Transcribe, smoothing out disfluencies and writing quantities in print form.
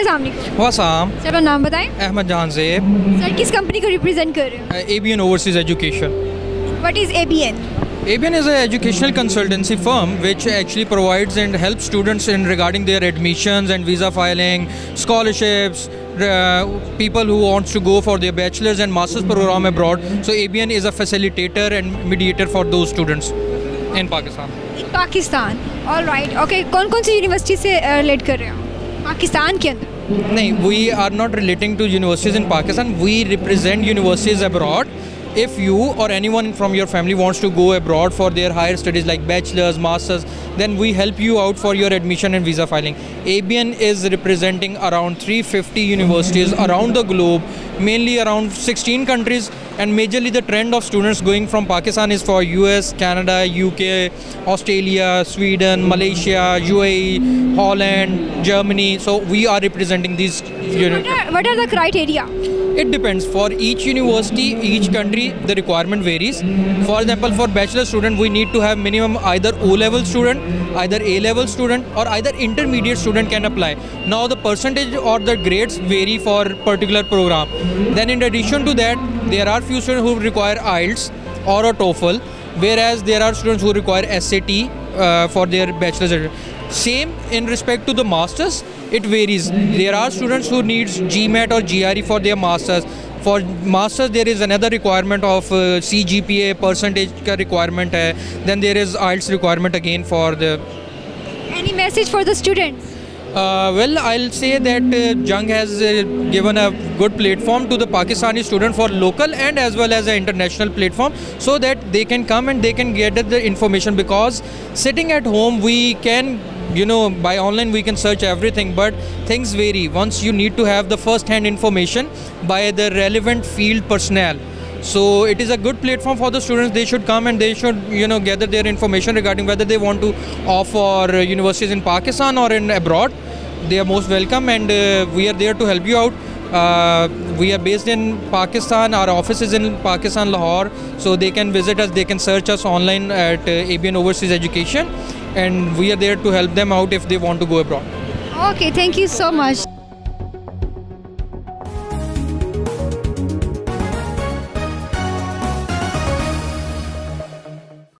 अस्सलाम वालेकुम। वासाम। सर अपना नाम बताएं। अहमद जान ज़ेब। सर किस कंपनी को रिप्रेजेंट कर रहे हैं? ABN Overseas Education. What is ABN? ABN is an educational consultancy firm which actually provides and helps students in regarding their admissions and visa filing, scholarships, people who want to go for their bachelor's and master's program abroad. So ABN is a facilitator and mediator for those students in Pakistan. In Pakistan. All right. Okay. कौन-कौन सी university से relate कर रहे हो पाकिस्तान के अंदर? नहीं, we are not relating to universities in Pakistan. We represent universities abroad. If you or anyone from your family wants to go abroad for their higher studies like bachelor's, master's, then we help you out for your admission and visa filing. ABN is representing around 350 universities around the globe, mainly around 16 countries, and majorly the trend of students going from Pakistan is for US, Canada, UK, Australia, Sweden, Malaysia, UAE, Holland, Germany. So we are representing these universities. What are the criteria? It depends. For each university, each country, the requirement varies. For example, for bachelor student, we need to have minimum either O-level student, either A-level student, or either intermediate student can apply. Now the percentage or the grades vary for particular program. Then in addition to that, there are few students who require IELTS or a TOEFL, whereas there are students who require SAT for their bachelor's. Same in respect to the masters, it varies. There are students who needs GMAT or GRE for their masters. For masters there is another requirement of CGPA percentage का requirement है. Then there is IELTS requirement again for the. Any message for the students? Well, I'll say that Jung has given a good platform to the Pakistani student for local and as well as an international platform, so that they can come and they can get the information, because sitting at home we can, by online we can search everything, but things vary. Once you need to have the first hand information by the relevant field personnel. So it is a good platform for the students. They should come and they should gather their information regarding whether they want to opt for universities in Pakistan or in abroad. They are most welcome, and we are there to help you out. We are based in Pakistan. Our office is in Pakistan, Lahore. So they can visit us. They can search us online at ABN Overseas Education, and we are there to help them out if they want to go abroad. Okay, thank you so much.